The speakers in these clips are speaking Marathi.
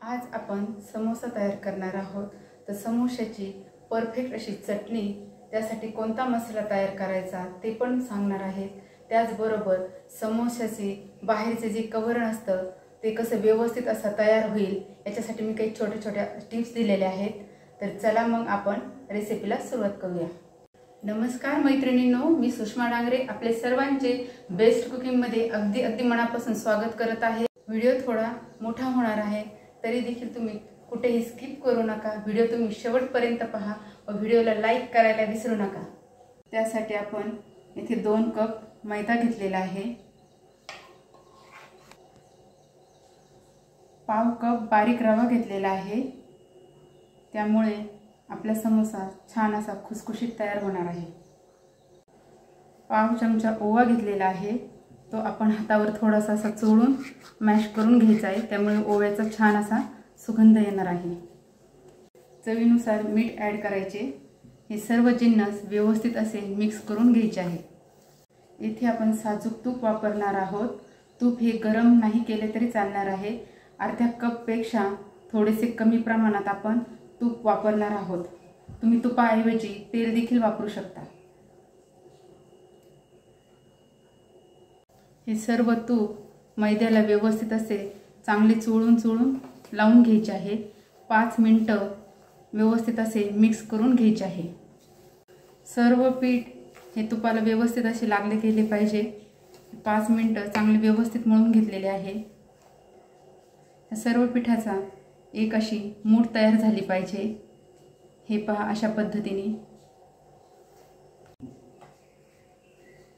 आज आपण समोसा तयार करणार आहोत। तर समोशाची परफेक्ट अशी चटणी, त्यासाठी कोणता मसाला तयार करायचा ते पण सांगणार आहे। त्याचबरोबर समोशाचे बाहेरचे जे कव्हर असतं ते कसं व्यवस्थित असं तयार होईल याच्यासाठी मी काही छोट्या टिप्स दिलेल्या आहेत। तर चला मग आपण रेसिपीला सुरुवात करूया। नमस्कार मैत्रिणींनो, मी सुषमा डांगरे आपले सर्वांचे बेस्ट कुकिंग मध्ये अगदी मनापासून स्वागत करत आहे। व्हिडिओ थोडा मोठा होणार आहे, तरी देखील तुम्ही कुठेही स्किप करू नका। व्हिडिओ तुम्ही शेवटपर्यंत पहा व व्हिडिओला लाईक करायला विसरू नका। त्यासाठी आपण इथे 2 कप मैदा घेतलेला आहे, पाव कप बारीक रवा घेतलेला आहे। त्यामुळे आपला समोसा छान असा खुसखुशीत तयार होणार आहे। पाव चमचा ओवा घेतलेला आहे, तो आपण हातावर थोडासा असा चोळून मॅश करून घ्यायचा आहे, त्यामुळे ओव्याचा छान असा सुगंध येणार आहे। चवीनुसार मीठ ॲड करायचे। हे सर्व जिन्नस व्यवस्थित असे मिक्स करून घ्यायचे आहे। इथे आपण साजूक तूप वापरणार आहोत। तूप हे गरम नाही केले तरी चालणार आहे। अर्ध्या कप पेक्षा थोडेसे कमी प्रमाणात आपण तूप वापरणार आहोत। तुम्ही तुपाऐवजी तेल देखील वापरू शकता। हे सर्व तूप मैद्याला व्यवस्थित असे चांगले चोळून लावून घ्यायचे आहे। 5 मिनिटं व्यवस्थित असे मिक्स करून घ्यायचे आहे। सर्व पीठ हे तुपाला व्यवस्थित असे लागले गेले पाहिजे। 5 मिनिटं चांगले व्यवस्थित मळून घेतलेले आहे। या सर्व पिठाचा एक अशी मूठ तयार झाली पाहिजे। हे पहा, अशा पद्धतीने।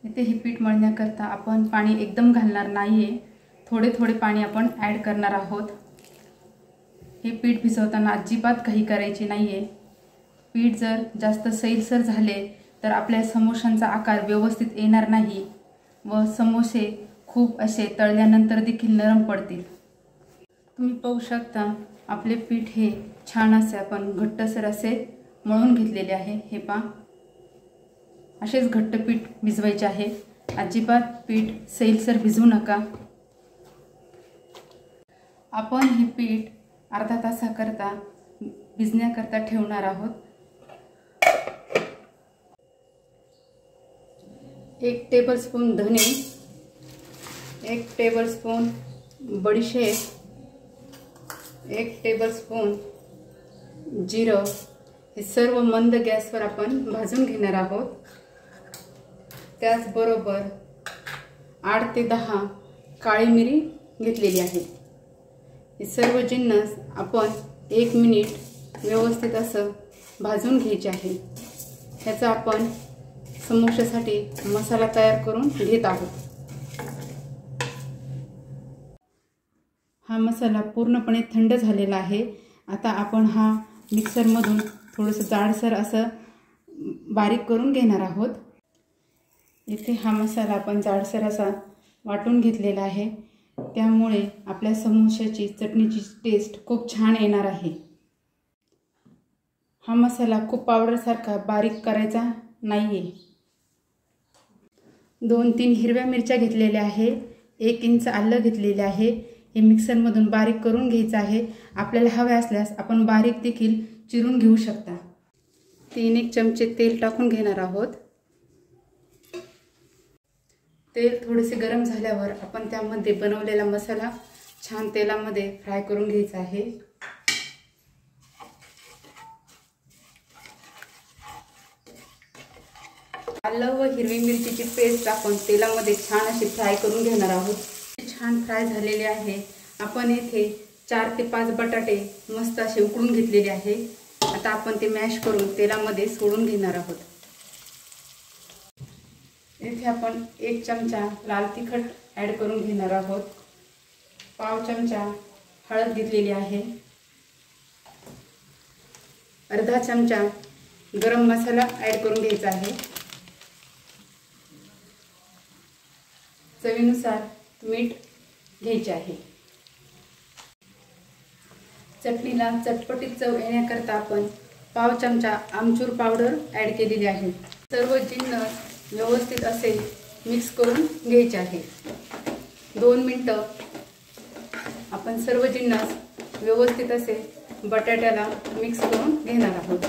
इथे हे पीठ मळण्याकरता आपण पाणी एकदम घालणार नाहीये, थोडे पाणी आपण ॲड करणार आहोत। हे पीठ भिजवताना अजिबात घाई करायची नाहीये। पीठ जर जास्त सैलसर झाले तर आपल्या समोशांचा आकार व्यवस्थित येणार नाही व समोसे खूप असे तळल्यानंतर देखील नरम पडतील। तुम्ही पाहू शकता आपले पीठ हे छान असे आपण घट्टसर असे मळून घेतलेले आहे। हे पहा, असेच घट्ट पीठ भिजवायचे आहे। अजिबात पीठ सैलसर भिजवू नका। आपण हे पीठ अर्धा तासाकरता भिजण्याकरता ठेवणार आहोत। 1 टेबलस्पून धने, 1 टेबलस्पून बडीशेप, 1 टेबलस्पून जिरं, हे सर्व मंद गॅसवर आपण भाजून घेणार आहोत। त्याचबरोबर 8 ते 10 काळी मिरी घेतलेली आहे। हे सर्व जिन्नस आपण 1 मिनिट व्यवस्थित असं भाजून घ्यायचे आहे। ह्याचा आपण समोशासाठी मसाला तयार करून घेत आहोत। हा मसाला पूर्णपणे थंड झालेला आहे। आता आपण हा मिक्सरमधून थोडंसं जाडसर असं बारीक करून घेणार आहोत। इथे हा मसाला आपण जाडसर असा वाटून घेतलेला आहे, त्यामुळे आपल्या समोशाची चटणीची टेस्ट खूप छान येणार आहे। हा मसाला खूप पावडरसारखा बारीक करायचा नाहीये। 2-3 हिरव्या मिरच्या घेतलेल्या आहे, 1 इंच आलं घेतलेले आहे। हे मिक्सरमधून बारीक करून घ्यायचं आहे। आपल्याला हवे असल्यास आपण बारीक देखील चिरून घेऊ शकता। 3-1 चमचे तेल टाकून घेणार आहोत। तेल थोडेसे गरम झाल्यावर आपण त्यामध्ये बनवलेला मसाला छान तेलामध्ये फ्राय करून घ्यायचा आहे। आलं व हिरवी मिरचीची पेस्ट आपण तेलामध्ये छान अशी फ्राय करून घेणार आहोत। छान फ्राय झालेले आहे। आपण येथे 4 ते 5 बटाटे मस्त असे उकडून घेतलेले आहे। आता आपण ते मॅश करून तेलामध्ये सोडून घेणार आहोत। इथे आपण 1 चमचा लाल तिखट ॲड करून घेणार आहोत। पाव चमचा हळद घेतलेली आहे। अर्धा चमचा गरम मसाला ॲड करून घ्यायचा आहे। चवीनुसार मीठ घ्यायचे आहे। चटणीला चटपटीत चव येण्याकरता आपण पाव चमचा आमचूर पावडर ॲड केलेली आहे। सर्व जिन्नस व्यवस्थित असे मिक्स करून घ्यायचे आहे। 2 मिनिटं आपण सर्व जिन्नस व्यवस्थित असे बटाट्याला मिक्स करून घेणार आहोत।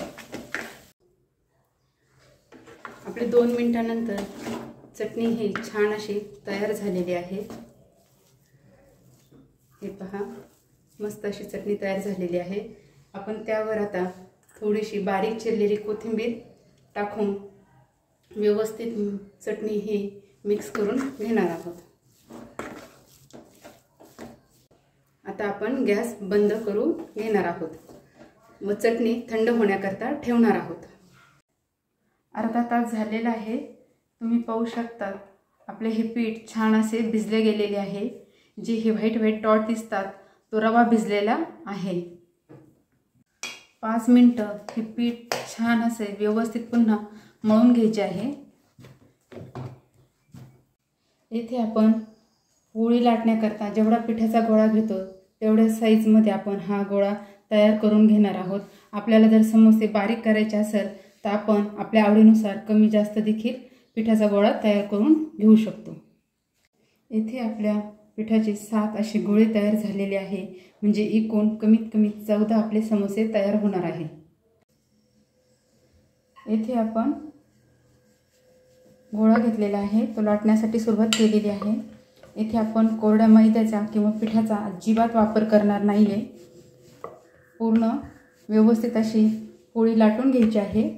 आपले 2 मिनिटांनंतर चटणी ही छान अशी तयार झालेली आहे। हे पहा, मस्त अशी चटणी तयार झालेली आहे। आपण त्यावर आता थोडीशी बारीक चिरलेली कोथिंबीर टाकून व्यवस्थित चटणी ही मिक्स करून घेणार आहोत। आता आपण गॅस बंद करून घेणार आहोत व चटणी थंड होण्याकरता ठेवणार आहोत। अर्धा तास झालेला आहे। तुम्ही पाहू शकता आपले हे पीठ छान असे भिजले गेलेले आहे। जे हे व्हाईट डॉट दिसतात तो रवा भिजलेला आहे। 5 मिनिटं हे पीठ छान असे व्यवस्थित पुन्हा मळून घ्यायचे आहे। इथे आपण पोळी लाटण्याकरता जेवढा पिठाचा गोळा घेतो तेवढ्या साईजमध्ये आपण हा गोळा तयार करून घेणार आहोत। आपल्याला जर समोसे बारीक करायचे असेल तर आपण आपल्या आवडीनुसार कमी जास्त देखील पिठाचा गोळा तयार करून घेऊ शकतो। इथे आपल्या पिठाचे 7 असे गोळे तयार झालेले आहे। म्हणजे एकूण कमीत कमी 14 आपले समोसे तयार होणार आहे। इथे आपण गोळा घेतलेला आहे, तो लाटण्यासाठी सुरुवात केलेली आहे। इथे आपण कोरड्या मैद्याचा किंवा पिठाचा अजिबात वापर करणार नाहीये। पूर्ण व्यवस्थित अशी पोळी लाटून घ्यायची आहे।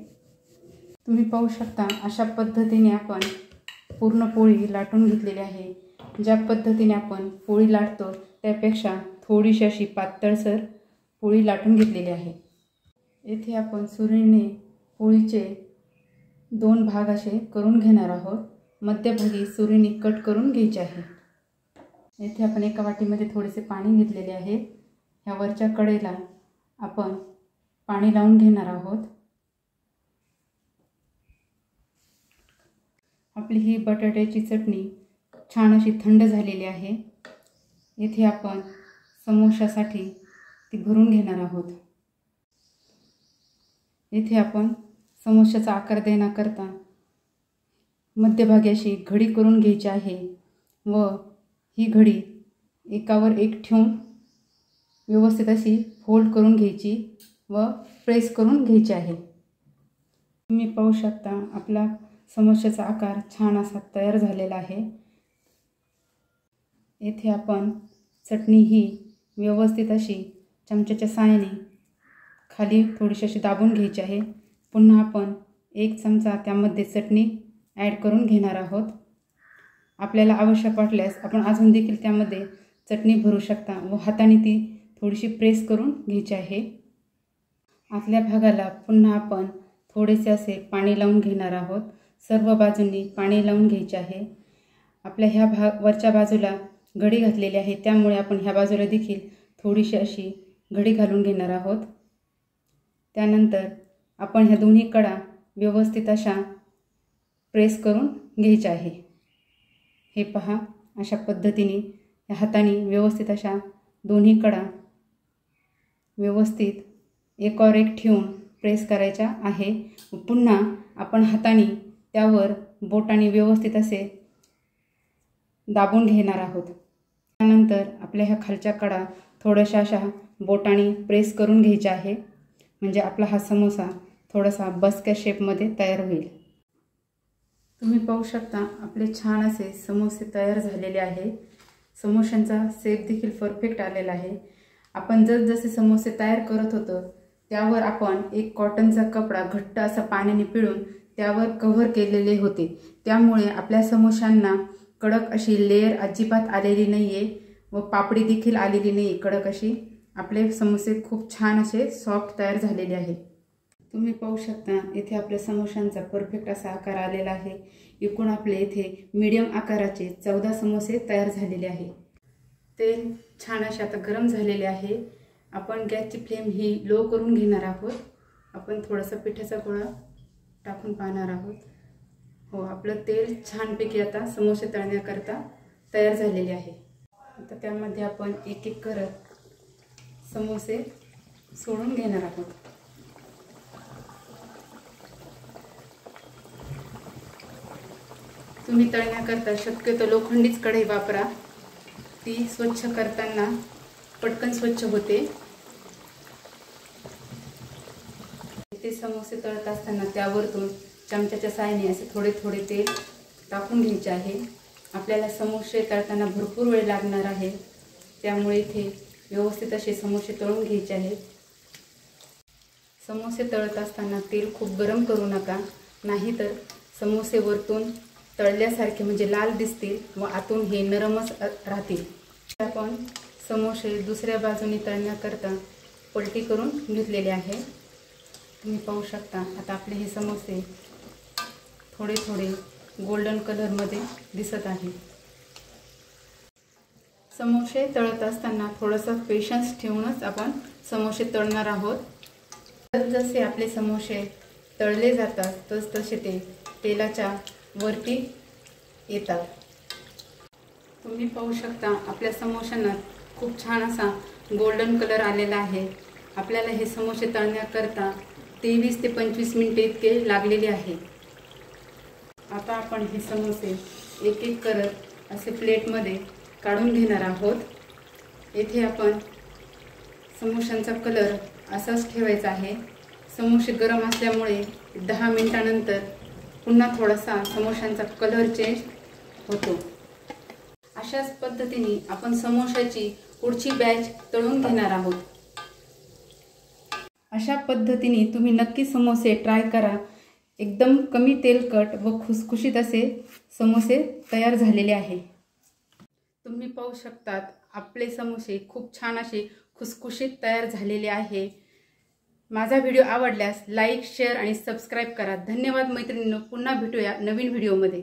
तुम्ही पाहू शकता अशा पद्धतीने आपण पूर्ण पोळी लाटून घेतलेली आहे। ज्या पद्धतीने आपण पोळी लाटतो त्यापेक्षा थोडीशी अशी पातळसर पोळी लाटून घेतलेली आहे। इथे आपण सुरीने पोळीचे 2 भाग असे करून घेणार आहोत। मध्यभागी सुरीने कट करून घ्यायचे आहे। इथे आपण एका वाटीमध्ये थोडेसे पाणी घेतलेले आहे। ह्या वरच्या कडेला आपण पाणी लावून घेणार आहोत। आपली ही बटाट्याची चटणी छान अशी थंड झालेली आहे। इथे आपण समोशासाठी ती भरून घेणार आहोत। इथे आपण समोशाचा आकार देण्याकरता मध्यभागी अशी घडी करून घ्यायची आहे व ही घडी एकावर एक ठेवून व्यवस्थित अशी फोल्ड करून घ्यायची व प्रेस करून घ्यायची आहे। तुम्ही पाहू शकता आपला समोशाचा आकार छान असा तयार झालेला आहे। येथे आपण चटणी ही व्यवस्थित अशी चमच्याच्या साहाय्याने खाली थोडीशी अशी दाबून घ्यायची आहे। पुन्हा आपण 1 चमचा त्यामध्ये चटणी ॲड करून घेणार आहोत। आपल्याला आवश्यक वाटल्यास आपण अजून देखील त्यामध्ये चटणी भरू शकता व हाताने ती थोडीशी प्रेस करून घ्यायची आहे। आतल्या भागाला पुन्हा आपण थोडेसे असे पाणी लावून घेणार आहोत। सर्व बाजूंनी पाणी लावून घ्यायचे आहे। आपल्या ह्या वरच्या बाजूला घडी घातलेली आहे त्यामुळे आपण ह्या बाजूला देखील थोडीशी अशी घडी घालून घेणार आहोत। त्यानंतर आपण ह्या दोन्ही कडा व्यवस्थित अशा प्रेस करून घ्यायच्या आहे। हे पहा, अशा पद्धतीने या हाताने व्यवस्थित अशा दोन्ही कडा व्यवस्थित एकावर एक ठेवून प्रेस करायचा आहे। पुन्हा आपण हाताने त्यावर बोटाने व्यवस्थित असे दाबून घेणार आहोत। त्यानंतर आपल्या ह्या खालच्या कडा थोड्याशा अशा बोटाने प्रेस करून घ्यायच्या आहे म्हणजे आपला हा समोसा थोडासा बसक्या शेपमध्ये तयार होईल। तुम्ही पाहू शकता आपले छान असे समोसे तयार झालेले आहे। समोशांचा शेप देखील परफेक्ट आलेला आहे। आपण जसे समोसे तयार करत होतो त्यावर आपण एक कॉटनचा कपडा घट्ट असा पाण्याने पिळून त्यावर कव्हर केलेले होते, त्यामुळे आपल्या समोशांना कडक अशी लेयर अजिबात आलेली नाहीये व पापडी देखील आलेली नाही कडक अशी। आपले समोसे खूप छान असे सॉफ्ट तयार झालेले आहे। तुम्ही पाहू शकता इथे आपल्या समोशांचा परफेक्ट असा आकार आलेला आहे। एकूण आपले इथे मीडियम आकाराचे 14 समोसे तयार झालेले आहे। तेल छान असे आता गरम झालेले आहे। आपण गॅसची फ्लेम ही लो करून घेणार आहोत। आपण थोडासा पिठाचा गोळा टाकून पाहणार आहोत। हो, आपलं तेल छानपैकी आता समोसे तळण्याकरता तयार झालेले आहे। आता त्यामध्ये आपण एक एक करत समोसे सोडून घेणार आहोत। तुम्ही तळण्याकरता शक्यतो लोखंडीच कढई वापरा। ती स्वच्छ करताना पटकन स्वच्छ होते। ते समोसे तळत असताना त्यावरतून चमच्याच्या साहाय्याने असे थोडे थोडे तेल टाकून घ्यायचे आहे। आपल्याला समोसे तळताना भरपूर वेळ लागणार आहे, त्यामुळे इथे व्यवस्थित असे समोसे तळून घ्यायचे आहेत। समोसे तळत असताना तेल खूप गरम करू नका, नाहीतर समोसे वरतून तळल्यासारखे म्हणजे लाल दिसतील व आतून हे नरमच राहतील। आपण समोसे दुसऱ्या बाजूने तळण्याकरता पलटी करून घेतलेले आहे। तुम्ही पाहू शकता आता आपले हे समोसे थोडे थोडे गोल्डन कलरमध्ये दिसत आहे। समोसे तळत असताना थोडासा पेशन्स ठेवूनच आपण समोसे तळणार आहोत। जसे आपले समोसे तळले जातात तसतसे ते तेलाच्या वरती येतात। तुम्ही पाहू शकता आपल्या समोशांना खूप छान असा गोल्डन कलर आलेला आहे। आपल्याला हे समोसे तळण्याकरता 23 ते 25 मिनिटे इतके लागलेले आहे। आता आपण हे समोसे एक एक करत असे प्लेटमध्ये काढून घेणार आहोत। येथे आपण समोशांचा कलर असाच ठेवायचा आहे। समोसे गरम असल्यामुळे 10 मिनिटांनंतर पुन्हा थोडासा समोशांचा कलर चेंज होतो। अशाच पद्धतीने आपण समोशाची पुढची बॅच तळून घेणार आहोत। अशा पद्धतीने तुम्ही नक्की समोसे ट्राय करा। एकदम कमी तेलकट व खुसखुशीत असे समोसे तयार झालेले आहे। तुम्ही पाहू शकतात आपले समोसे खूप छान असे खुसखुशीत तयार झालेले आहे। माझा व्हिडिओ आवडल्यास लाईक, शेअर आणि सबस्क्राईब करा। धन्यवाद मैत्रिणींनो, पुन्हा भेटूया नवीन व्हिडिओमध्ये।